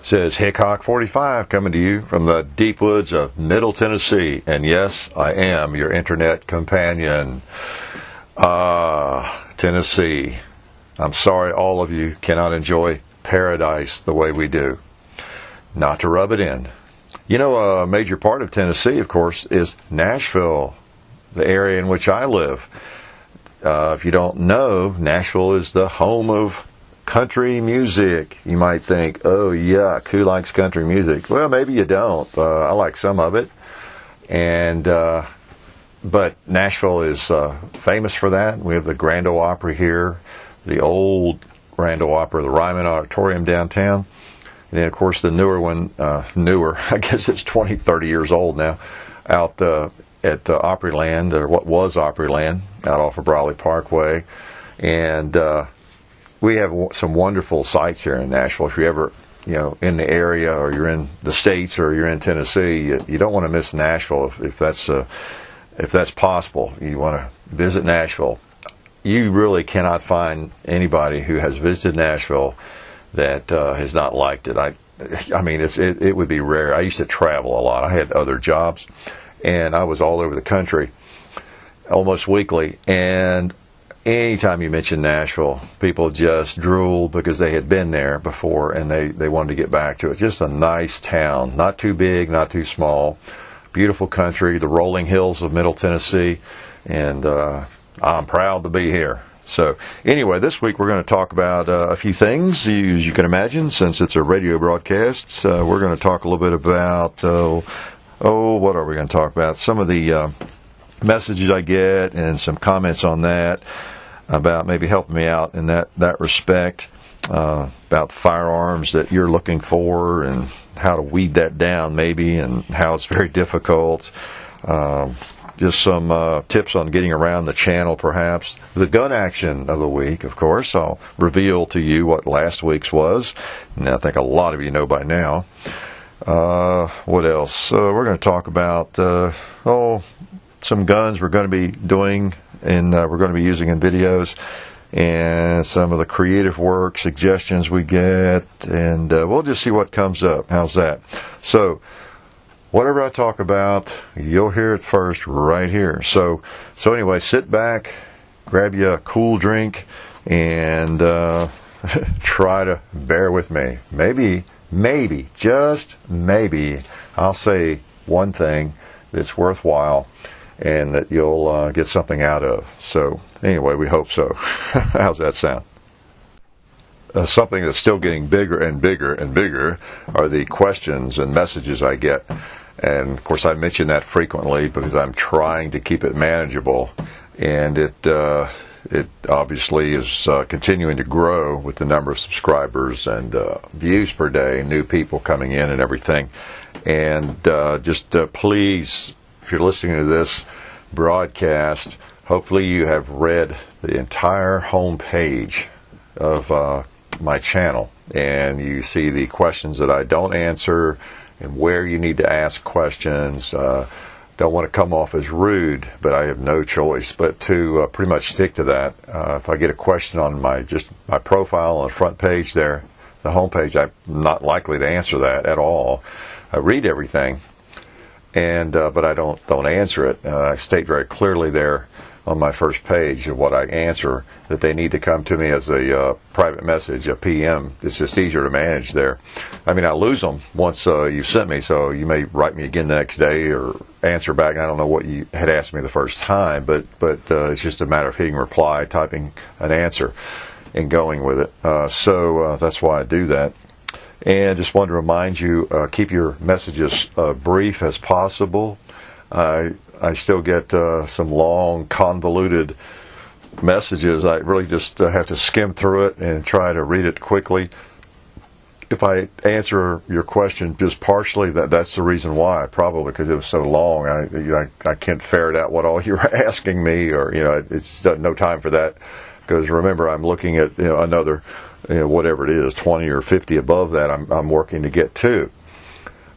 Says Hickok45 coming to you from the deep woods of Middle Tennessee. And yes, I am your internet companion. Tennessee. I'm sorry all of you cannot enjoy paradise the way we do. Not to rub it in. You know, a major part of Tennessee, of course, is Nashville, the area in which I live. If you don't know, Nashville is the home of country music. You might think, oh yuck, who likes country music? Well, maybe you don't. I like some of it. But Nashville is famous for that. We have the Grand Ole Opry here, the old Grand Ole Opry, the Ryman Auditorium downtown. And then, of course, the newer one, I guess it's 20, 30 years old now, out at Opryland, or what was Opryland, out off of Brawley Parkway. And we have some wonderful sites here in Nashville. If you're ever, in the area, or you're in the States, or you're in Tennessee, you don't want to miss Nashville if that's possible. You want to visit Nashville. You really cannot find anybody who has visited Nashville that has not liked it. I mean, it would be rare. I used to travel a lot. I had other jobs, and I was all over the country almost weekly. And anytime you mention Nashville, people just drool because they had been there before and they wanted to get back to it. Just a nice town, not too big, not too small. Beautiful country, the rolling hills of Middle Tennessee, and I'm proud to be here. So anyway, this week we're going to talk about a few things, as you can imagine, since it's a radio broadcast. We're going to talk a little bit about, what are we going to talk about? Some of the messages I get and some comments on that about maybe helping me out in that respect, about the firearms that you're looking for and how to weed that down maybe, and how it's very difficult. Just some tips on getting around the channel, perhaps. The gun action of the week, of course. I'll reveal to you what last week's was, and I think a lot of you know by now. What else? We're going to talk about some guns we're going to be doing, and we're going to be using in videos, and some of the creative work suggestions we get, and we'll just see what comes up. How's that? So whatever I talk about, you'll hear it first right here. So anyway, sit back, grab you a cool drink, and try to bear with me. Maybe, just maybe, I'll say one thing that's worthwhile and that you'll get something out of. So anyway, we hope so. How's that sound? Something that's still getting bigger and bigger and bigger are the questions and messages I get. And of course I mention that frequently because I'm trying to keep it manageable, and it obviously is continuing to grow with the number of subscribers and views per day, new people coming in and everything. And please, if you're listening to this broadcast, hopefully you have read the entire home page of my channel, and you see the questions that I don't answer and where you need to ask questions. Don't want to come off as rude, but I have no choice but to pretty much stick to that. If I get a question on my profile on the front page there, the home page, I'm not likely to answer that at all. I read everything, and but I don't answer it. I state very clearly there on my first page of what I answer, that they need to come to me as a private message, a PM. It's just easier to manage there. I mean, I lose them once you sent me, so you may write me again the next day or answer back. I don't know what you had asked me the first time, but it's just a matter of hitting reply, typing an answer, and going with it. So that's why I do that. And just wanted to remind you, keep your messages brief as possible. I still get some long, convoluted messages. I really just have to skim through it and try to read it quickly. If I answer your question just partially, that's the reason why, probably because it was so long. I can't ferret out what all you're asking me, or it's no time for that. Because remember, I'm looking at another, whatever it is, 20 or 50 above that. I'm working to get to.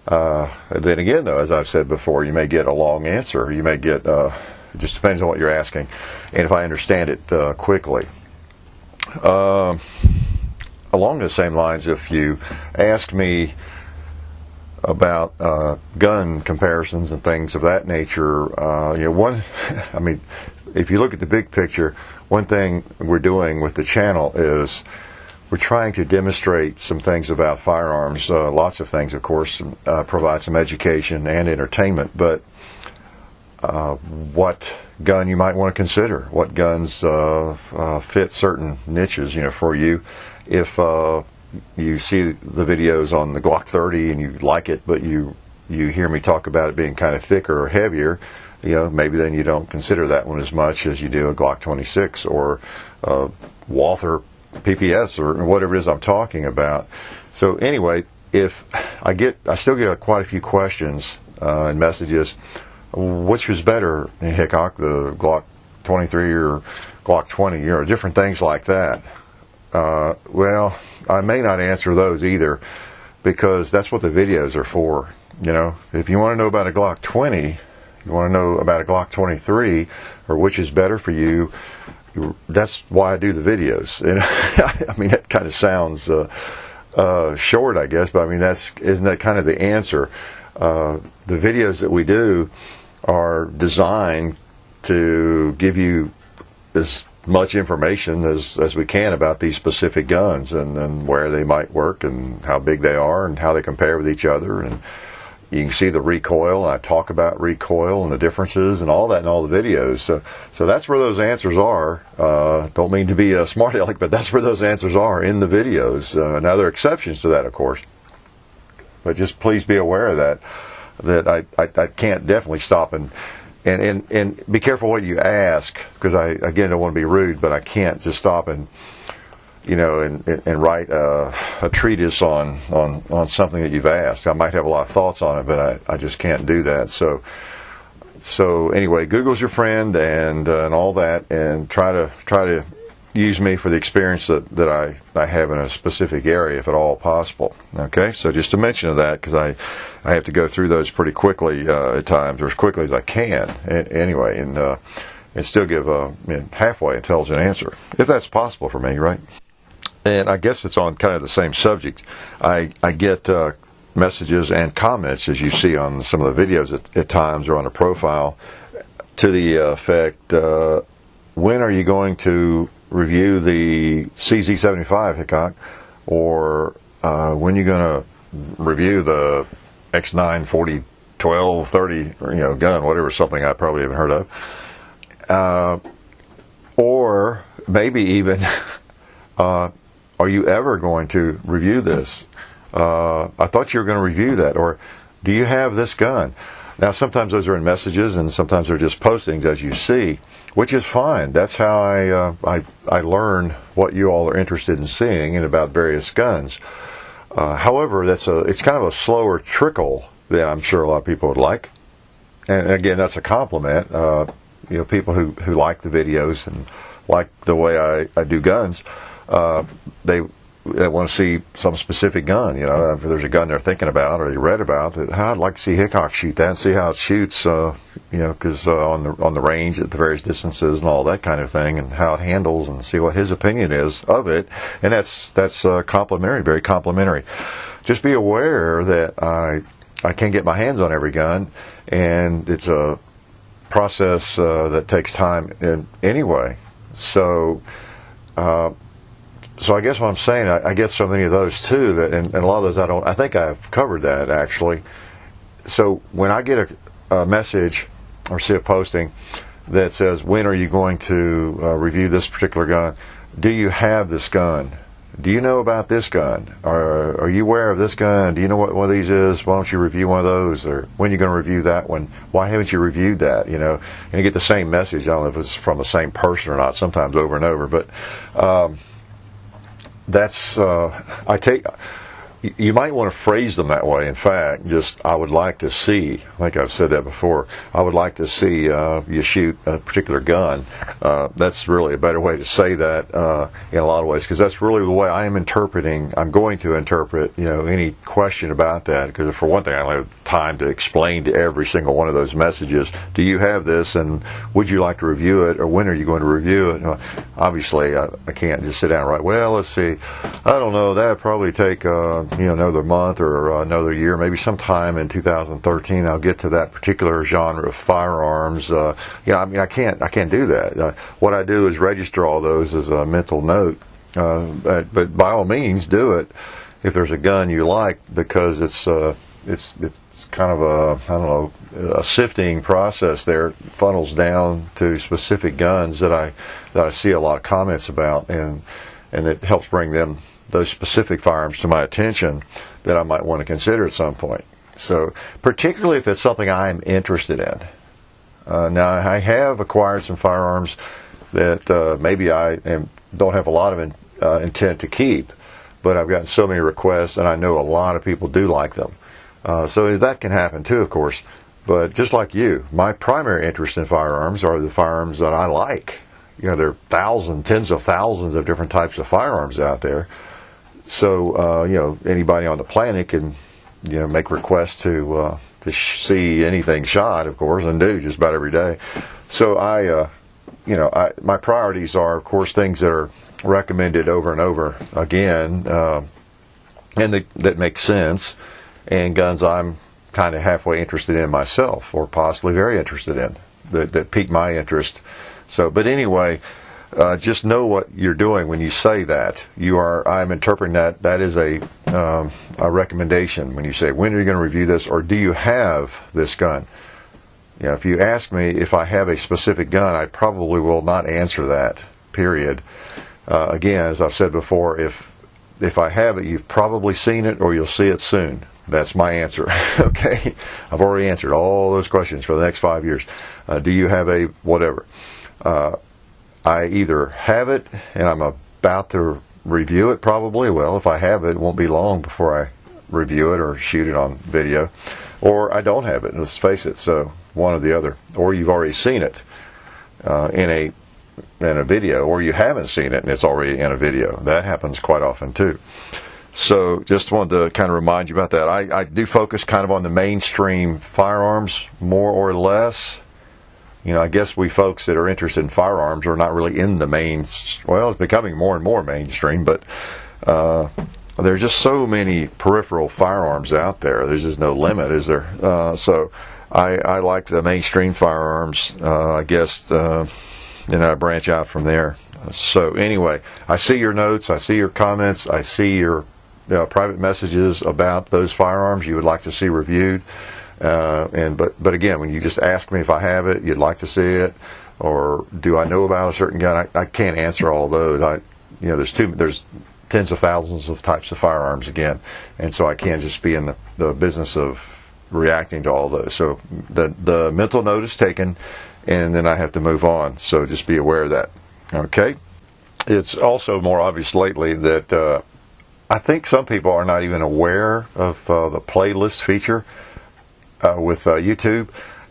Then again, though, as I've said before, you may get a long answer. You may get, it just depends on what you're asking, and if I understand it quickly. along the same lines, if you ask me about gun comparisons and things of that nature, I mean, if you look at the big picture, one thing we're doing with the channel is we're trying to demonstrate some things about firearms, lots of things, of course, provide some education and entertainment, but what gun you might want to consider, what guns fit certain niches, for you. If you see the videos on the Glock 30 and you like it, but you hear me talk about it being kind of thicker or heavier, maybe then you don't consider that one as much as you do a Glock 26 or Walther PPS or whatever it is I'm talking about. So anyway, if I still get quite a few questions and messages. Which was better, Hickok, the Glock 23 or Glock 20, different things like that. Well, I may not answer those either, because that's what the videos are for. If you want to know about a Glock 20, you want to know about a Glock 23, or which is better for you, that's why I do the videos. And I mean, that kind of sounds short, I guess, but I mean, isn't that kind of the answer? The videos that we do are designed to give you as much information as we can about these specific guns, and where they might work, and how big they are, and how they compare with each other. And you can see the recoil, and I talk about recoil and the differences and all that in all the videos. So that's where those answers are. Don't mean to be a smart aleck, but that's where those answers are, in the videos. Now, there are exceptions to that, of course, but just please be aware of that I can't definitely stop and be careful what you ask, because I, again, don't want to be rude, but I can't just stop and write a treatise on something that you've asked. I might have a lot of thoughts on it, but I just can't do that. So anyway, Google's your friend, and all that, and try to use me for the experience that I have in a specific area, if at all possible. Okay, so just to mention that, because I have to go through those pretty quickly at times, or as quickly as I can anyway, and still give a halfway intelligent answer, if that's possible for me, right? And I guess it's on kind of the same subject. I get messages and comments, as you see on some of the videos at times, or on a profile, to the effect, when are you going to review the CZ75, Hickok, or when are you going to review the X9 40 12 30 gun, whatever, something I probably haven't heard of, or maybe even are you ever going to review this? I thought you were going to review that, or do you have this gun? Now, sometimes those are in messages, and sometimes they're just postings, as you see, which is fine. That's how I learn what you all are interested in seeing and about various guns. However, it's kind of a slower trickle than I'm sure a lot of people would like. And again, that's a compliment. People who like the videos and like the way I do guns, they want to see some specific gun. If there's a gun they're thinking about or they read about, I'd like to see Hickok shoot that and see how it shoots. Because on the range at the various distances and all that kind of thing, and how it handles, and see what his opinion is of it. And that's complimentary, very complimentary. Just be aware that I can't get my hands on every gun, and it's a process that takes time anyway. So I guess what I'm saying, I get so many of those too, that and a lot of those I think I've covered that, actually. So when I get a message or see a posting that says, when are you going to review this particular gun? Do you have this gun? Do you know about this gun? Or are you aware of this gun? Do you know what one of these is? Why don't you review one of those? Or when are you going to review that one? Why haven't you reviewed that? And you get the same message. I don't know if it's from the same person or not, sometimes over and over, but that's you might want to phrase them that way. In fact, just, I would like to see, I think I've said that before, I would like to see you shoot a particular gun. That's really a better way to say that in a lot of ways, because that's really the way I'm going to interpret any question about that, because for one thing, I don't have time to explain to every single one of those messages, do you have this, and would you like to review it, or when are you going to review it? Obviously, I can't just sit down and write, well, let's see, I don't know, that would probably take another month or another year, maybe sometime in 2013 I'll get to that particular genre of firearms. I can't do that. What I do is register all those as a mental note, but by all means do it if there's a gun you like, because it's kind of a sifting process there. It funnels down to specific guns that I see a lot of comments about, and it helps bring those specific firearms to my attention that I might want to consider at some point. So particularly if it's something I'm interested in. Now I have acquired some firearms that maybe I don't have a lot of intent to keep, but I've gotten so many requests, and I know a lot of people do like them. So that can happen too, of course. But just like you, my primary interest in firearms are the firearms that I like. There are tens of thousands of different types of firearms out there. So, anybody on the planet can, make requests to see anything shot, of course, and do just about every day. So my priorities are, of course, things that are recommended over and over again, and that make sense, and guns I'm kind of halfway interested in myself, or possibly very interested in, that pique my interest. So, but anyway, just know what you're doing when you say that. I'm interpreting that is a recommendation when you say, when are you going to review this, or do you have this gun? If you ask me if I have a specific gun, I probably will not answer that, period. Again, as I've said before, if I have it, you've probably seen it, or you'll see it soon. That's my answer. Okay? I've already answered all those questions for the next 5 years. Do you have a whatever? I either have it and I'm about to review it, probably. Well, if I have it, it won't be long before I review it or shoot it on video. Or I don't have it, let's face it, so one or the other. Or you've already seen it in a video, or you haven't seen it and it's already in a video. That happens quite often too. So just wanted to kind of remind you about that. I do focus kind of on the mainstream firearms, more or less. I guess we folks that are interested in firearms are not really in the well, it's becoming more and more mainstream, but there's just so many peripheral firearms out there. There's just no limit, is there? So I like the mainstream firearms, I guess, and I branch out from there. So anyway, I see your notes, I see your comments, I see your private messages about those firearms you would like to see reviewed. But again, when you just ask me if I have it, you'd like to see it, or do I know about a certain gun, I can't answer all those. There's tens of thousands of types of firearms again, and so I can't just be in the business of reacting to all those. So the mental note is taken, and then I have to move on. So just be aware of that. Okay. It's also more obvious lately that I think some people are not even aware of the playlist feature with YouTube,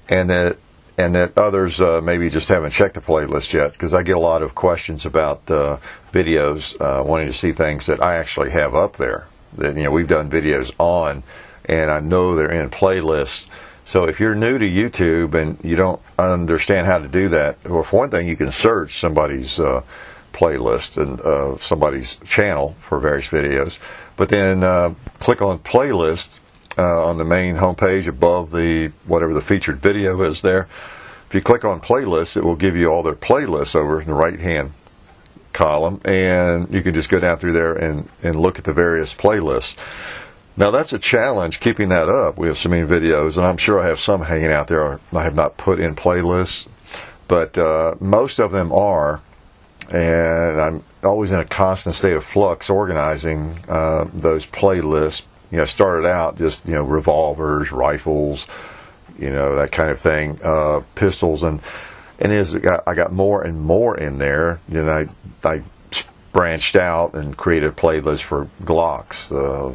and that others maybe just haven't checked the playlist yet, because I get a lot of questions about videos, wanting to see things that I actually have up there that we've done videos on, and I know they're in playlists. So if you're new to YouTube and you don't understand how to do that, well, for one thing, you can search somebody's playlist and somebody's channel for various videos, but then click on playlist on the main homepage above whatever the featured video is there. If you click on playlists, it will give you all their playlists over in the right hand column, and you can just go down through there and look at the various playlists. Now that's a challenge, keeping that up. We have so many videos, and I'm sure I have some hanging out there I have not put in playlists, but most of them are, and I'm always in a constant state of flux organizing those playlists. Started out just, revolvers, rifles, that kind of thing, pistols, and as I got more and more in there, I branched out and created a playlist for Glocks,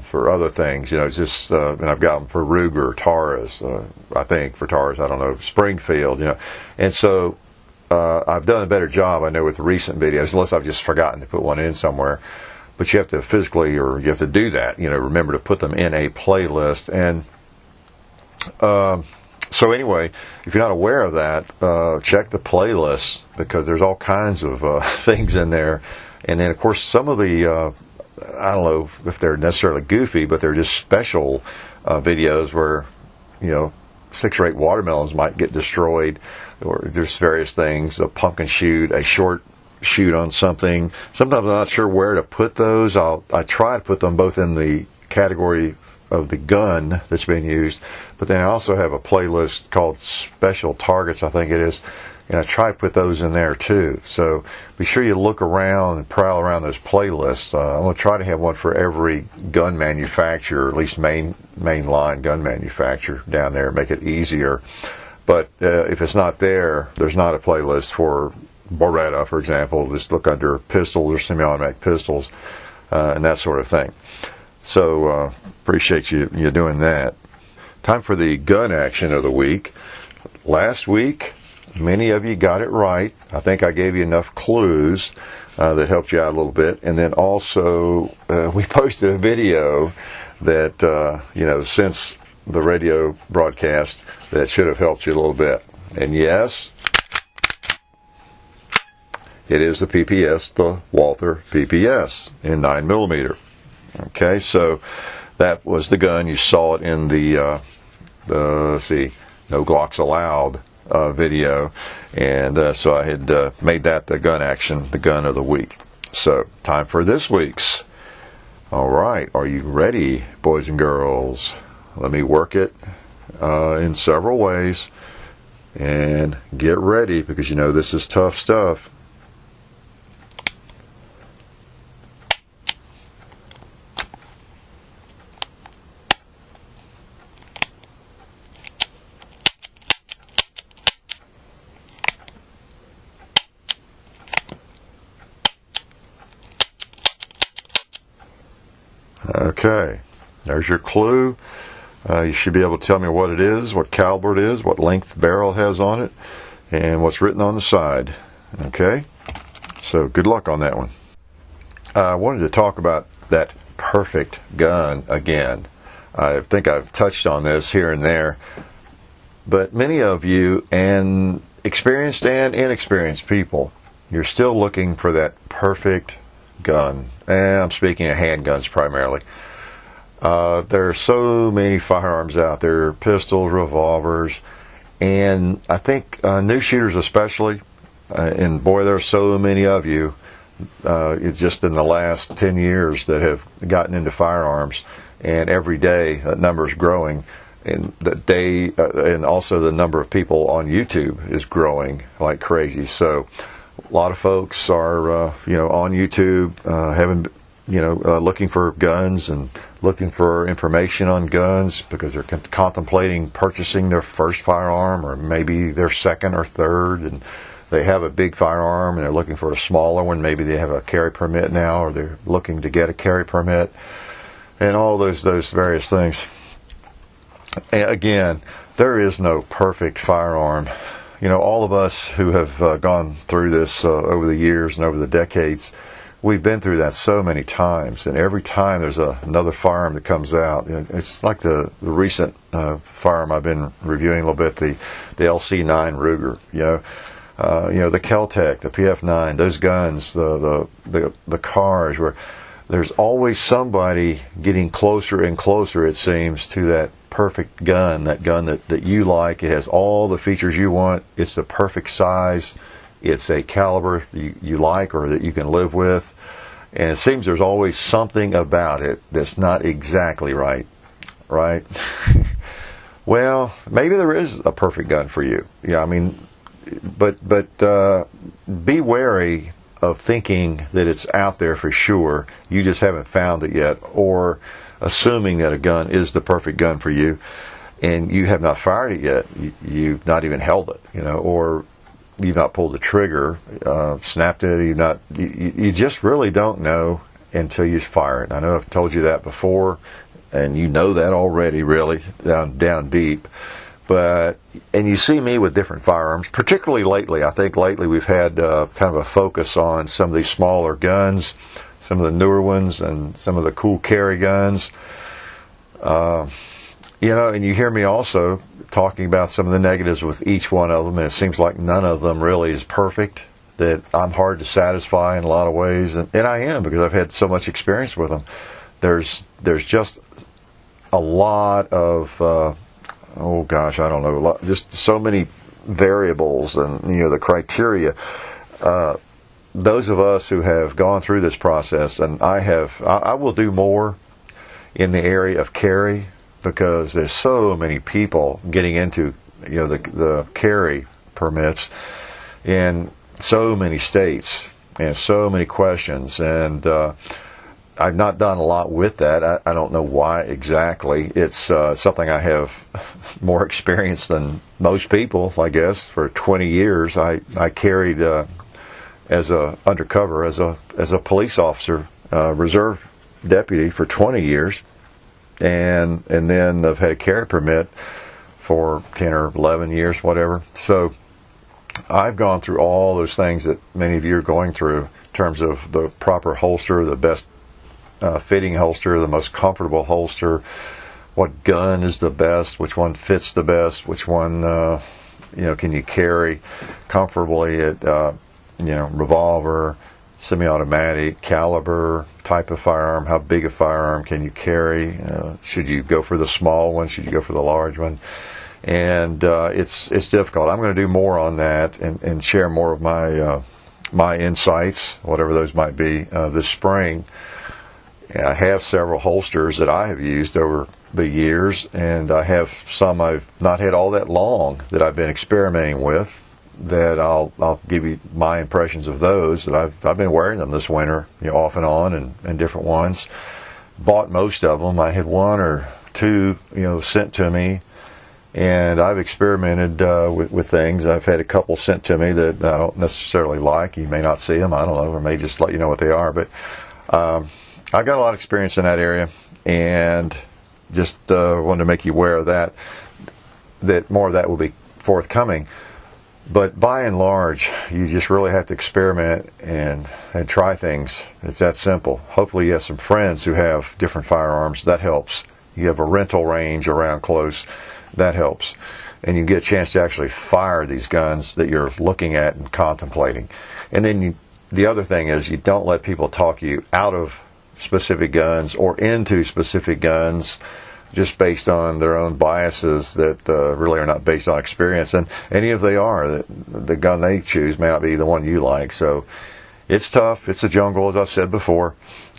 for other things, and I've got them for Ruger, Taurus, I think for Taurus, I don't know, Springfield, and so I've done a better job, I know, with recent videos, unless I've just forgotten to put one in somewhere. But you have to physically, or you have to do that, remember to put them in a playlist. And So anyway, if you're not aware of that, check the playlist, because there's all kinds of things in there. And then, of course, some of the, I don't know if they're necessarily goofy, but they're just special videos where, 6 or 8 watermelons might get destroyed, or there's various things, a pumpkin shoot, a short shoot on something. Sometimes I'm not sure where to put those. I try to put them both in the category of the gun that's being used, but then I also have a playlist called Special Targets, I think it is, and I try to put those in there too. So be sure you look around and prowl around those playlists. I'm going to try to have one for every gun manufacturer, at least mainline gun manufacturer down there, make it easier. But if it's not there, there's not a playlist for Beretta, for example. Just look under pistols or semi-automatic pistols and that sort of thing. So appreciate you doing that. Time for the gun action of the week. Last week, many of you got it right. I think I gave you enough clues that helped you out a little bit. And then also, we posted a video that, since the radio broadcast, that should have helped you a little bit. And yes, it is the PPS, the Walther PPS in 9mm. Okay, so that was the gun. You saw it in the let's see, No Glocks Allowed video, and so I had made that the gun action, the gun of the week. So time for this week's. All right, are you ready, boys and girls? Let me work it in several ways, and get ready, because this is tough stuff. Okay, there's your clue. You should be able to tell me what it is, what caliber it is, what length the barrel has on it, and what's written on the side. Okay, so good luck on that one. I wanted to talk about that perfect gun again. I think I've touched on this here and there, but many of you, and experienced and inexperienced people, you're still looking for that perfect gun. And I'm speaking of handguns primarily. There are so many firearms out there, pistols, revolvers, and I think new shooters especially, and boy, there are so many of you, it's just in the last 10 years that have gotten into firearms, and every day that number is growing, and and also the number of people on YouTube is growing like crazy. So a lot of folks are, on YouTube, looking for guns and looking for information on guns because they're contemplating purchasing their first firearm, or maybe their second or third, and they have a big firearm and they're looking for a smaller one. Maybe they have a carry permit now, or they're looking to get a carry permit, and all those various things. And again, there is no perfect firearm. All of us who have gone through this over the years and over the decades, we've been through that so many times. And every time there's another firearm that comes out, it's like the recent firearm I've been reviewing a little bit, the LC9 Ruger. The Kel-Tec, the PF9, those guns, the cars, where there's always somebody getting closer and closer, it seems, to that perfect gun, that gun that you like. It has all the features you want. It's the perfect size. It's a caliber you like or that you can live with. And it seems there's always something about it that's not exactly right. Well, maybe there is a perfect gun for you. But be wary of thinking that it's out there for sure. You just haven't found it yet, or assuming that a gun is the perfect gun for you, and you have not fired it yet. You've not even held it, or you've not pulled the trigger, snapped it. You just really don't know until you fire it. I know I've told you that before, and you know that already, really down deep. And you see me with different firearms, particularly lately. I think lately we've had kind of a focus on some of these smaller guns, some of the newer ones, and some of the cool carry guns. And you hear me also talking about some of the negatives with each one of them, and it seems like none of them really is perfect, that I'm hard to satisfy in a lot of ways, and I am, because I've had so much experience with them. There's just a lot of, oh gosh, I don't know, just so many variables and, the criteria. Those of us who have gone through this process, and I will do more in the area of carry, because there's so many people getting into the carry permits in so many states and so many questions, and I've not done a lot with that. I don't know why exactly. It's something I have more experience than most people, I guess. For 20 years I carried as a undercover as a police officer, reserve deputy for 20 years. And then I've had a carry permit for 10 or 11 years, whatever. So I've gone through all those things that many of you are going through in terms of the proper holster, the best fitting holster, the most comfortable holster, what gun is the best, which one fits the best, which one can you carry comfortably at revolver, semi-automatic, caliber, type of firearm, how big a firearm can you carry, should you go for the small one, should you go for the large one, and it's difficult. I'm going to do more on that and share more of my insights, whatever those might be, this spring. I have several holsters that I have used over the years, and I have some I've not had all that long that I've been experimenting with, that I'll give you my impressions of those, that I've been wearing them this winter, off and on, and different ones. Bought most of them. I had one or two, sent to me, and I've experimented with things. I've had a couple sent to me that I don't necessarily like. You may not see them, I don't know, or may just let you know what they are. But I got a lot of experience in that area, and just wanted to make you aware of that more of that will be forthcoming. But by and large, you just really have to experiment and try things. It's that simple. Hopefully you have some friends who have different firearms. That helps. You have a rental range around close. That helps. And you get a chance to actually fire these guns that you're looking at and contemplating. And then the other thing is, you don't let people talk you out of specific guns or into specific guns just based on their own biases that really are not based on experience. And if they are, the gun they choose may not be the one you like. So it's tough. It's a jungle, as I've said before.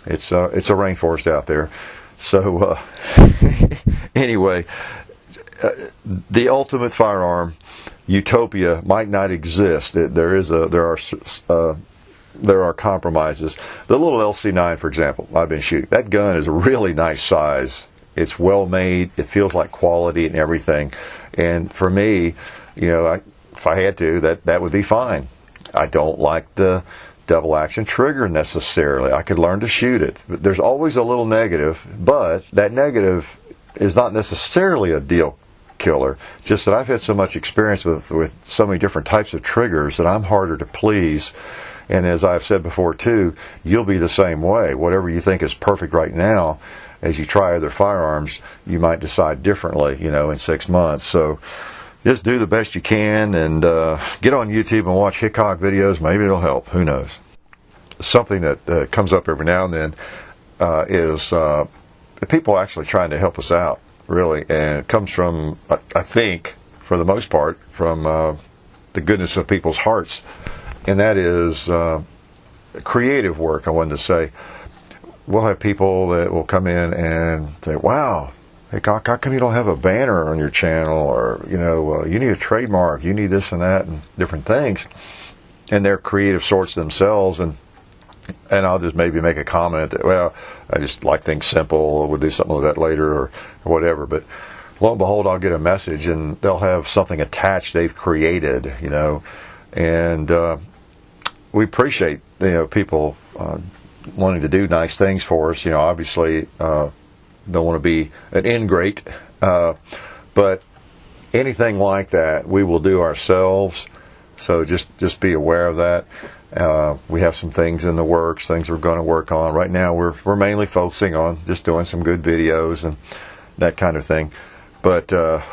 It's a rainforest out there. So anyway, the ultimate firearm utopia might not exist. There are compromises. The little LC9, for example, I've been shooting. That gun is a really nice size. It's well made. It feels like quality and everything. And for me, if I had to, that would be fine. I don't like the double action trigger necessarily. I could learn to shoot it. But there's always a little negative, but that negative is not necessarily a deal killer. It's just that I've had so much experience with so many different types of triggers that I'm harder to please. And as I've said before too, you'll be the same way. Whatever you think is perfect right now, as you try other firearms, you might decide differently, in 6 months. So just do the best you can, and get on YouTube and watch Hickok videos. Maybe it'll help. Who knows? Something that comes up every now and then is people actually trying to help us out, really. And it comes from, I think, for the most part, from the goodness of people's hearts. And that is creative work, I wanted to say. We'll have people that will come in and say, wow, Hickok, how come you don't have a banner on your channel? Or, you need a trademark, you need this and that, and different things. And they're creative sorts themselves, and I'll just maybe make a comment that, well, I just like things simple, we'll do something with that later, or whatever. But lo and behold, I'll get a message, and they'll have something attached they've created, and we appreciate, people wanting to do nice things for us. Obviously, don't want to be an ingrate, but anything like that we will do ourselves. So just be aware of that. We have some things in the works, things we're going to work on. Right now we're mainly focusing on just doing some good videos and that kind of thing. But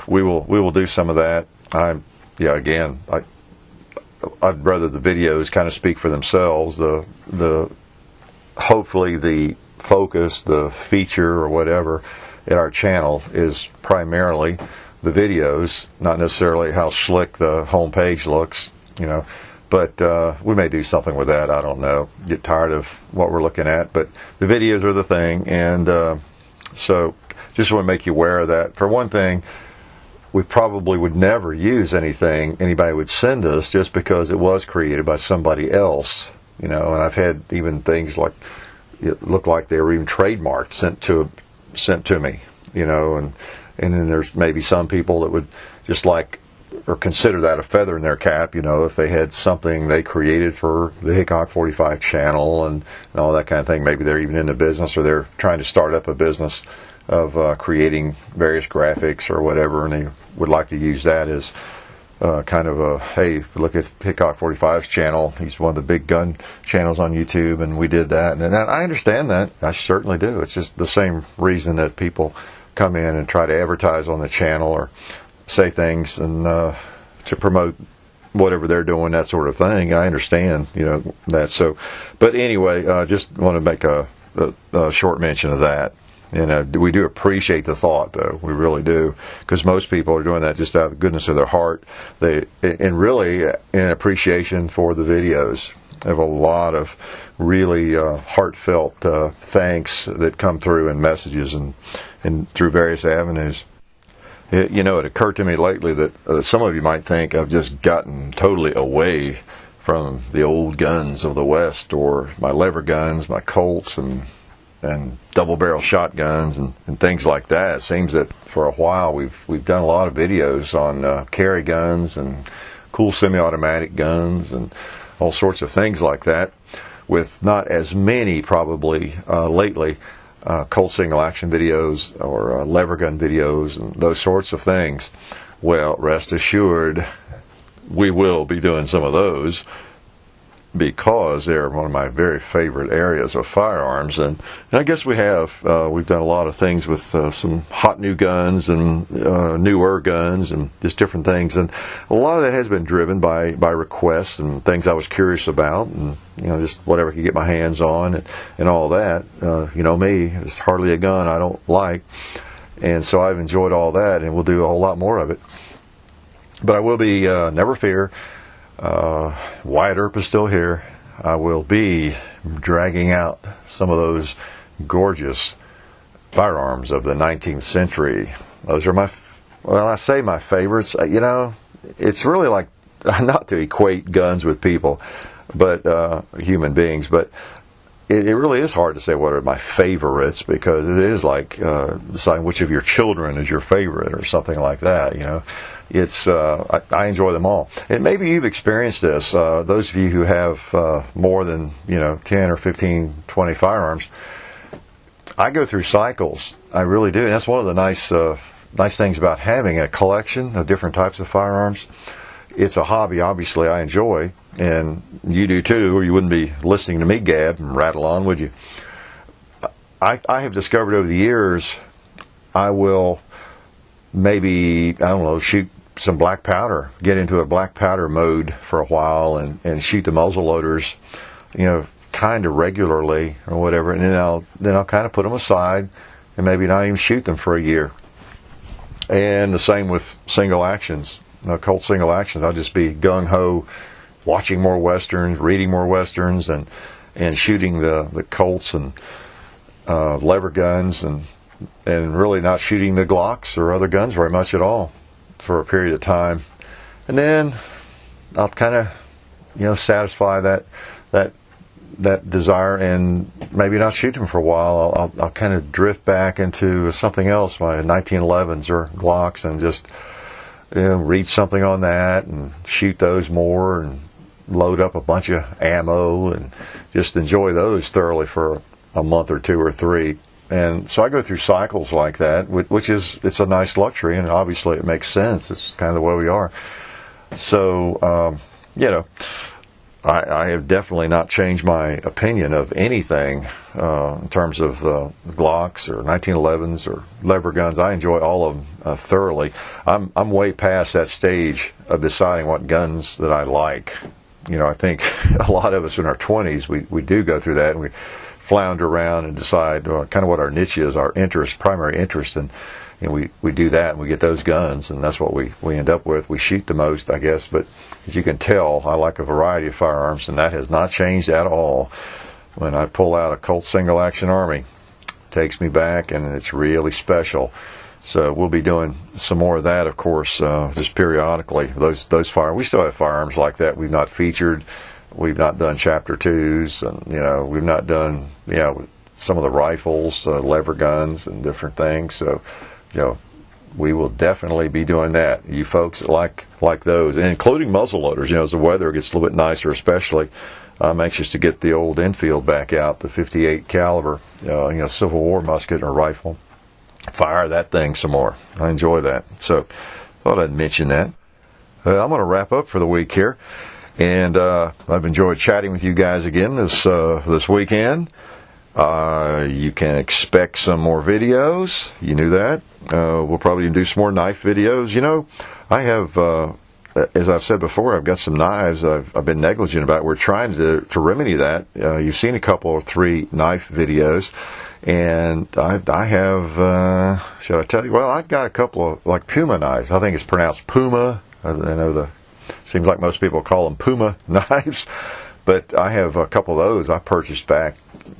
we will do some of that. Again, I'd rather the videos kind of speak for themselves. Hopefully the focus, the feature or whatever at our channel is primarily the videos, not necessarily how slick the home page looks, but we may do something with that. I don't know, get tired of what we're looking at, but the videos are the thing. And so just want to make you aware of that. For one thing, we probably would never use anything anybody would send us just because it was created by somebody else, and I've had even things like it looked like they were even trademarked sent to me, and then there's maybe some people that would just like or consider that a feather in their cap, if they had something they created for the Hickok45 channel and all that kind of thing. Maybe they're even in the business, or they're trying to start up a business of creating various graphics or whatever, and they would like to use that as kind of a, hey, look at Hickok45's channel. He's one of the big gun channels on YouTube, and we did that. And I understand that. I certainly do. It's just the same reason that people come in and try to advertise on the channel or say things and to promote whatever they're doing, that sort of thing. I understand, that. So, but anyway, just want to make a short mention of that. We do appreciate the thought, though. We really do, because most people are doing that just out of the goodness of their heart. And really in appreciation for the videos. I have a lot of really heartfelt thanks that come through in messages and through various avenues. It occurred to me lately that some of you might think I've just gotten totally away from the old guns of the West, or my lever guns, my Colts, and double barrel shotguns and things like that. It seems that for a while we've done a lot of videos on carry guns and cool semi-automatic guns and all sorts of things like that, with not as many probably lately Colt single action videos or lever gun videos and those sorts of things. Well, rest assured, we will be doing some of those, because they're one of my very favorite areas of firearms. And I guess we've done a lot of things with some hot new guns and newer guns and just different things. And a lot of that has been driven by requests and things I was curious about, and just whatever I could get my hands on and all that. Me, it's hardly a gun I don't like. And so I've enjoyed all that, and we'll do a whole lot more of it. But I will be, never fear, Wyatt Earp is still here. I will be dragging out some of those gorgeous firearms of the 19th century. Those are I say my favorites. It's really like, not to equate guns with people, but human beings, but it really is hard to say what are my favorites, because it is like deciding which of your children is your favorite or something like that. It's I enjoy them all, and maybe you've experienced this. Those of you who have more than 10 or 15, 20 firearms, I go through cycles. I really do, and that's one of the nice things about having a collection of different types of firearms. It's a hobby, obviously, I enjoy, and you do too, or you wouldn't be listening to me gab and rattle on, would you? I have discovered over the years, I will maybe, shoot some black powder, get into a black powder mode for a while and shoot the muzzle loaders, kind of regularly or whatever, and then I'll kind of put them aside and maybe not even shoot them for a year. And the same with single actions, Colt single actions. I'll just be gung-ho, watching more westerns, reading more westerns, and shooting the Colts and lever guns, and really not shooting the Glocks or other guns very much at all for a period of time. And then I'll kind of satisfy that desire and maybe not shoot them for a while. I'll kind of drift back into something else, my 1911s or Glocks, and just read something on that and shoot those more and load up a bunch of ammo and just enjoy those thoroughly for a month or two or three. And so I go through cycles like that, it's a nice luxury, and obviously it makes sense. It's kind of the way we are. So, I have definitely not changed my opinion of anything in terms of Glocks or 1911s or lever guns. I enjoy all of them thoroughly. I'm way past that stage of deciding what guns that I like. You know, I think a lot of us in our 20s, we do go through that, and we flounder around and decide kind of what our niche is, our interest, primary interest, and we do that, and we get those guns, and that's what we end up with. We shoot the most, I guess, but as you can tell, I like a variety of firearms, and that has not changed at all. When I pull out a Colt Single Action Army, it takes me back, and it's really special. So we'll be doing some more of that, of course, just periodically. Those firearms, we still have firearms like that we've not featured. We've not done chapter 2s, and we've not done some of the rifles, lever guns, and different things. So we will definitely be doing that. You folks that like those, and including muzzle loaders. As the weather gets a little bit nicer, especially, I'm anxious to get the old Enfield back out, the 58 caliber, Civil War musket or rifle. Fire that thing some more. I enjoy that. So thought I'd mention that. I'm going to wrap up for the week here, and I've enjoyed chatting with you guys again this weekend. You can expect some more videos. You knew that. We'll probably do some more knife videos. I have, as I've said before, I've got some knives I've been negligent about. We're trying to remedy that. You've seen a couple or 3 knife videos, and I have, should I tell you? Well, I've got a couple of like Puma knives. I think it's pronounced Puma. I know seems like most people call them Puma knives, but I have a couple of those I purchased back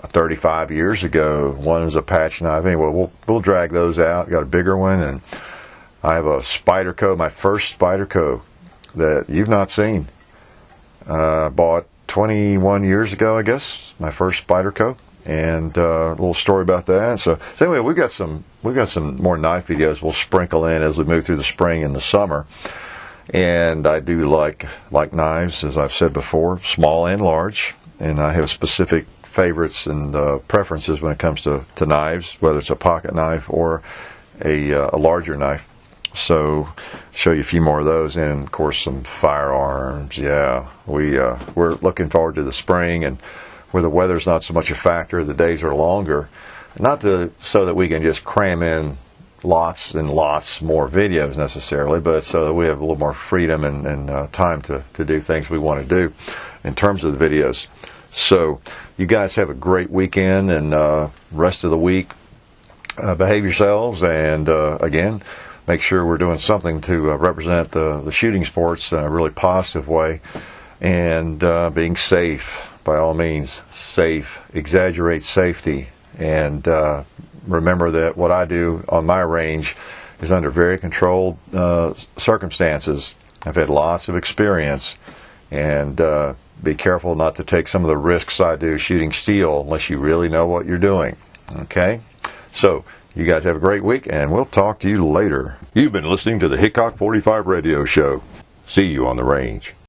35 years ago. One is a patch knife. Anyway, we'll drag those out. Got a bigger one, and I have a Spyderco, my first Spyderco that you've not seen. Bought 21 years ago, I guess, my first Spyderco, and a little story about that. So anyway, we've got some more knife videos we'll sprinkle in as we move through the spring and the summer. And I do like knives, as I've said before, small and large, and I have specific favorites and preferences when it comes to knives, whether it's a pocket knife or a larger knife. So show you a few more of those, and of course some firearms. Yeah, we're looking forward to the spring, and where the weather's not so much a factor, the days are longer, so that we can just cram in lots and lots more videos necessarily, but so that we have a little more freedom and time to do things we want to do in terms of the videos. So you guys have a great weekend, and rest of the week, behave yourselves, and again, make sure we're doing something to represent the shooting sports in a really positive way, and being safe, by all means. Safe, exaggerate safety, and remember that what I do on my range is under very controlled circumstances. I've had lots of experience, and be careful not to take some of the risks I do shooting steel unless you really know what you're doing. Okay? So, you guys have a great week, and we'll talk to you later. You've been listening to the Hickok45 radio show. See you on the range.